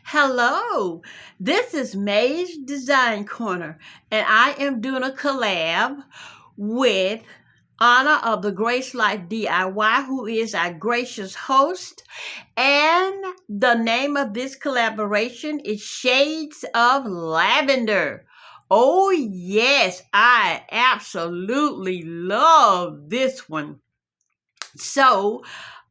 Hello, this is May's Design Corner, and I am doing a collab with Anna of the Grace Life DIY, who is our gracious host. And the name of this collaboration is Shades of Lavender. Oh, yes, I absolutely love this one. So,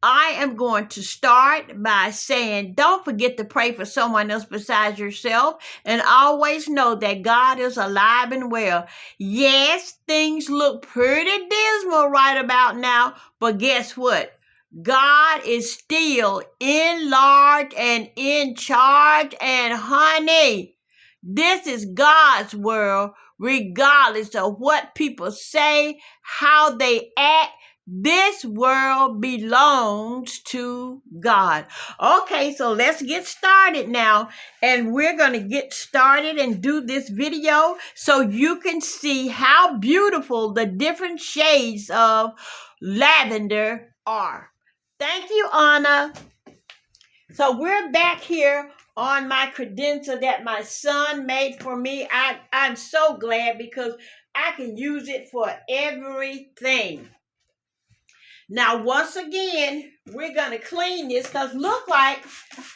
I am going to start by saying, don't forget to pray for someone else besides yourself, and always know that God is alive and well. Yes, things look pretty dismal right about now, but guess what? God is still in large and in charge, and honey, this is God's world, regardless of what people say, how they act. This world belongs to God. Okay, so let's get started now. And we're going to get started and do this video so you can see how beautiful the different shades of lavender are. Thank you, Anna. So we're back here on my credenza that my son made for me. I'm so glad because I can use it for everything. Now, once again, we're going to clean this because look like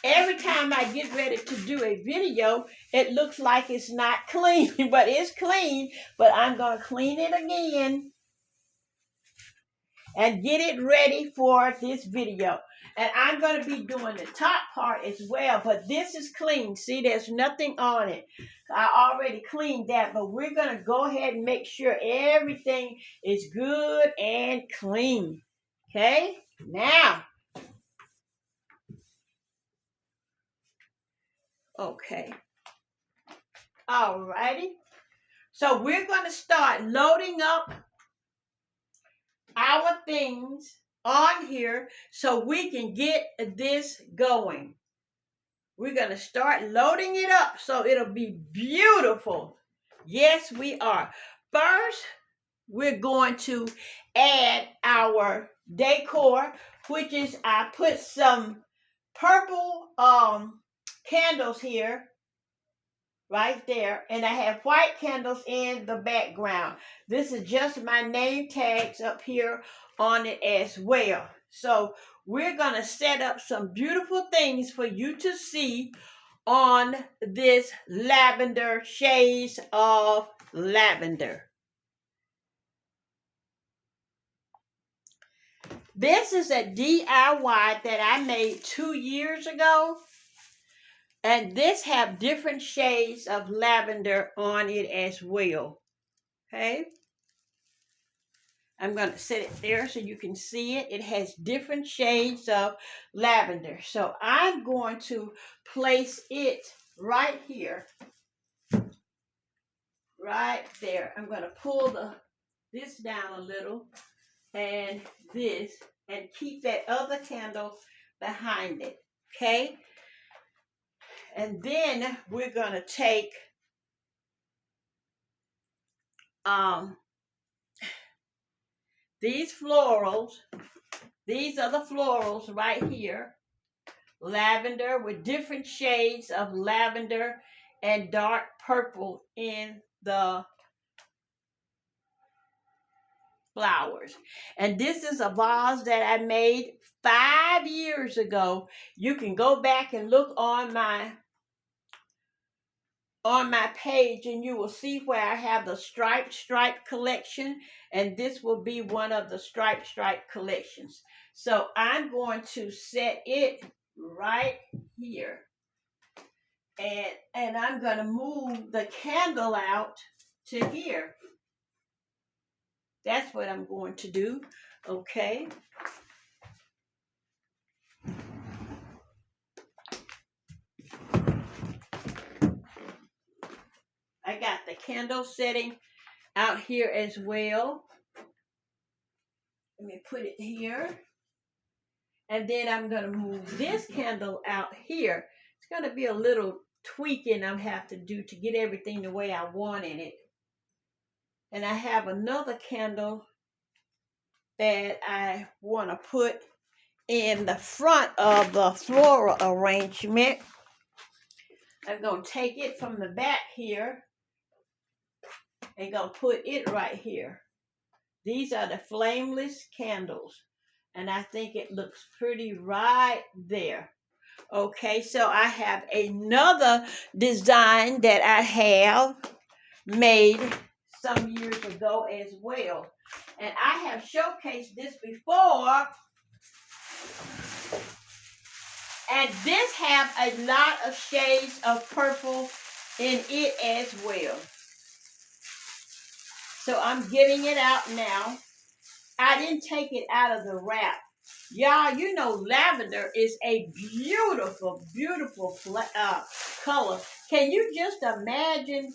every time I get ready to do a video, it looks like it's not clean, but it's clean. But I'm going to clean it again and get it ready for this video. And I'm going to be doing the top part as well, but this is clean. See, there's nothing on it. I already cleaned that, but we're going to go ahead and make sure everything is good and clean. Okay, now, okay, all righty. So we're going to start loading up our things on here so we can get this going. We're going to start loading it up so it'll be beautiful. Yes, we are. First, we're going to add our decor, which is I put some purple candles here, right there, and I have white candles in the background. This is just my name tags up here on it as well. So we're going to set up some beautiful things for you to see on this lavender, shades of lavender. This is a DIY that I made 2 years ago. And this have different shades of lavender on it as well. Okay. I'm going to set it there so you can see it. It has different shades of lavender. So I'm going to place it right here. Right there. I'm going to pull this down a little and this and keep that other candle behind it. Okay. And then we're going to take these florals. These are the florals right here. Lavender with different shades of lavender and dark purple in the flowers. And this is a vase that I made 5 years ago. You can go back and look on my page and you will see where I have the stripe collection, and this will be one of the stripe collections. So I'm going to set it right here, and I'm going to move the candle out to here. That's what I'm going to do. Okay. I got the candle setting out here as well. Let me put it here. And then I'm going to move this candle out here. It's going to be a little tweaking I have to do to get everything the way I wanted it. And I have another candle that I want to put in the front of the floral arrangement. I'm going to take it from the back here and going to put it right here. These are the flameless candles. And I think it looks pretty right there. Okay, so I have another design that I have made some years ago as well. And I have showcased this before. And this have a lot of shades of purple in it as well. So I'm getting it out now. I didn't take it out of the wrap. Y'all, you know lavender is a beautiful, beautiful color. Can you just imagine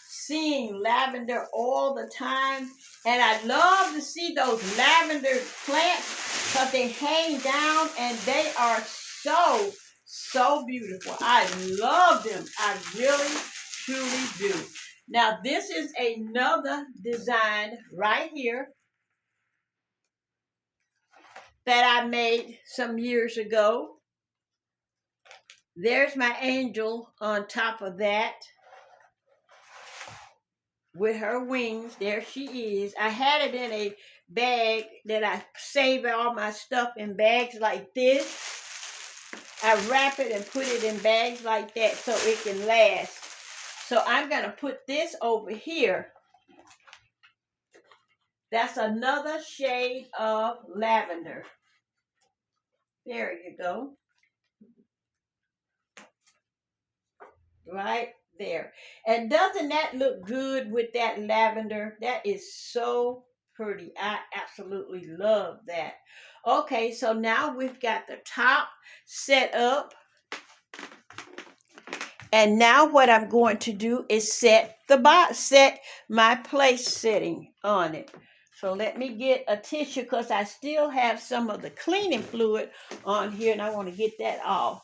seeing lavender all the time? And I love to see those lavender plants because they hang down and they are so, so beautiful. I love them. I really, truly do. Now, this is another design right here that I made some years ago. There's my angel on top of that with her wings. There she is. I had it in a bag that I save all my stuff in bags like this. I wrap it and put it in bags like that so it can last. So I'm going to put this over here. That's another shade of lavender. There you go. Right there. And doesn't that look good with that lavender? That is so pretty. I absolutely love that. Okay, so now we've got the top set up. And now what I'm going to do is set my place setting on it. So let me get a tissue because I still have some of the cleaning fluid on here and I want to get that off.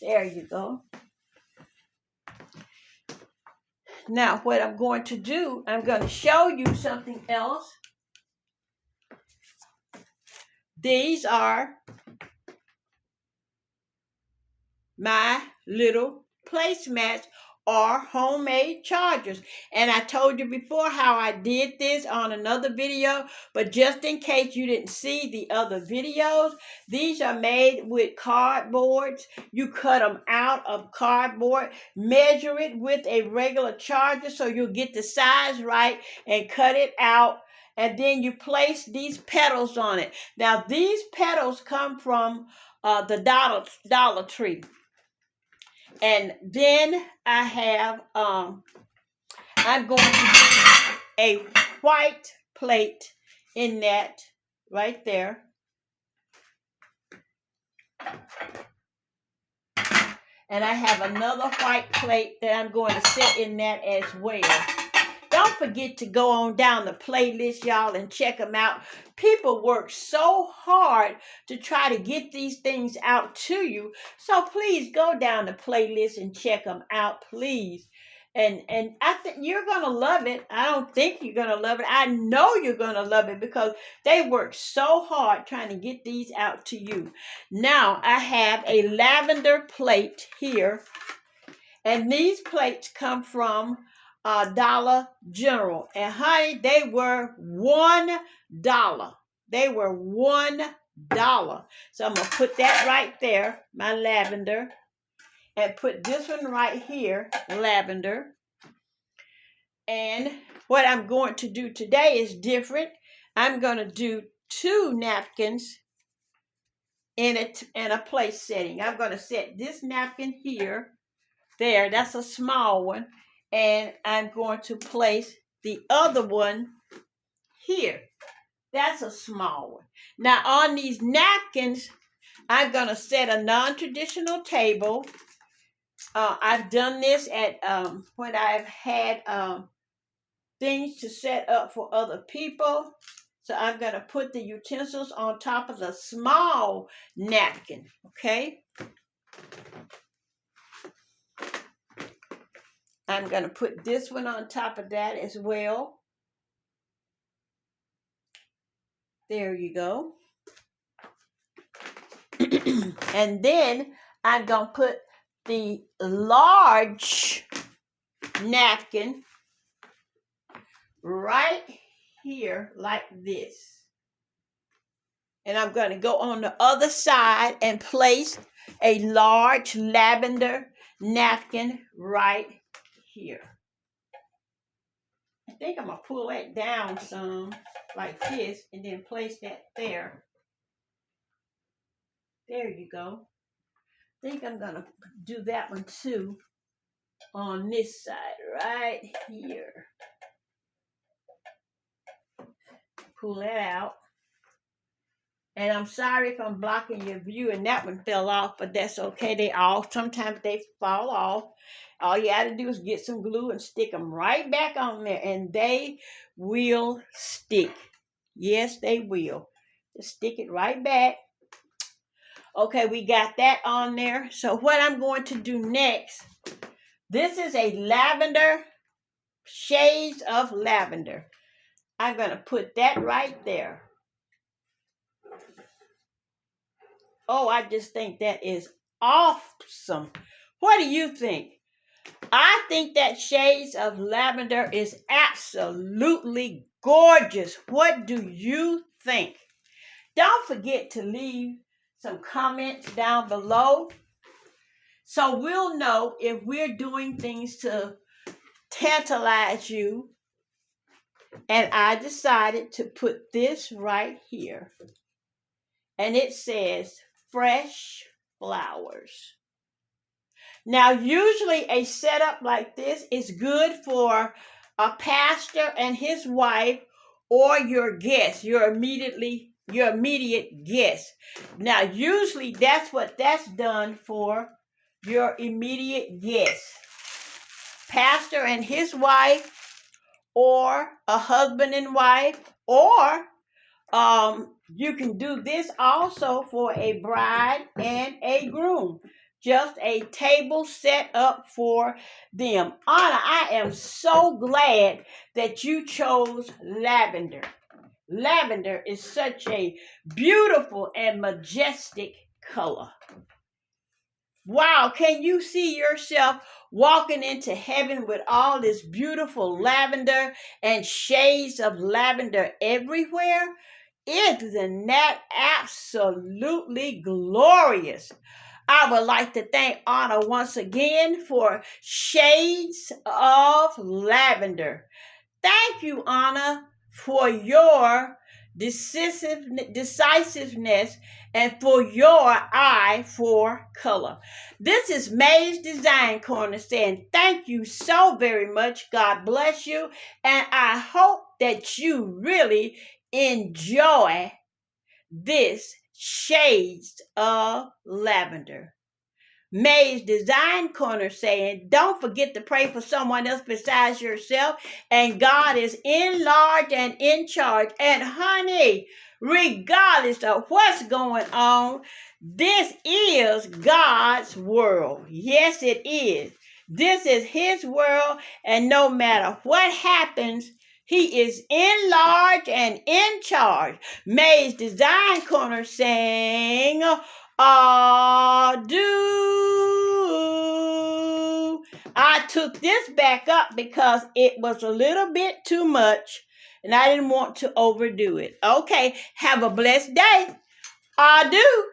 There you go. Now, what I'm going to do, I'm going to show you something else. These are my little placemats or homemade chargers. And I told you before how I did this on another video, but just in case you didn't see the other videos, these are made with cardboards. You cut them out of cardboard, measure it with a regular charger so you'll get the size right and cut it out. And then you place these petals on it. Now these petals come from the Dollar Tree. And then I have, I'm going to do a white plate in that right there. And I have another white plate that I'm going to set in that as well. Don't forget to go on down the playlist, y'all, and check them out. People work so hard to try to get these things out to you. So please go down the playlist and check them out, please. And I think you're going to love it. I don't think you're going to love it. I know you're going to love it because they work so hard trying to get these out to you. Now, I have a lavender plate here. And these plates come from Dollar General. And honey, they were $1. They were $1. So I'm going to put that right there, my lavender. And put this one right here, lavender. And what I'm going to do today is different. I'm going to do 2 napkins in a place setting. I'm going to set this napkin here. There, that's a small one. And I'm going to place the other one here. That's a small one. Now on these napkins, I'm going to set a non-traditional table. I've done this at when I've had things to set up for other people. So I'm going to put the utensils on top of the small napkin, okay? I'm going to put this one on top of that as well. There you go. And then I'm going to put the large napkin right here like this. And I'm going to go on the other side and place a large lavender napkin right here. I think I'm going to pull that down some like this and then place that there. There you go. I think I'm going to do that one too on this side right here. Pull that out. And I'm sorry if I'm blocking your view and that one fell off, but that's okay. Sometimes they fall off. All you got to do is get some glue and stick them right back on there and they will stick. Yes, they will. Just stick it right back. Okay, we got that on there. So what I'm going to do next, this is a lavender, shades of lavender. I'm going to put that right there. Oh, I just think that is awesome. What do you think? I think that shades of lavender is absolutely gorgeous. What do you think? Don't forget to leave some comments down below so we'll know if we're doing things to tantalize you. And I decided to put this right here. And it says fresh flowers. Now, usually a setup like this is good for a pastor and his wife or your guest, your immediate guest. Now, usually that's what that's done for, your immediate guest. Pastor and his wife, or a husband and wife, or you can do this also for a bride and a groom. Just a table set up for them. Anna, I am so glad that you chose lavender. Lavender is such a beautiful and majestic color. Wow, can you see yourself walking into heaven with all this beautiful lavender and shades of lavender everywhere? Isn't that absolutely glorious? I would like to thank Anna once again for shades of lavender. Thank you, Anna, for your decisiveness and for your eye for color. This is May's Design Corner saying thank you so very much. God bless you. And I hope that you really enjoy this shades of lavender. May's Design Corner saying, don't forget to pray for someone else besides yourself. And God is in large and in charge. And honey, regardless of what's going on, this is God's world. Yes, it is. This is his world. And no matter what happens, he is in large and in charge. May's Design Corner saying, I took this back up because it was a little bit too much and I didn't want to overdo it. Okay, have a blessed day. Adieu.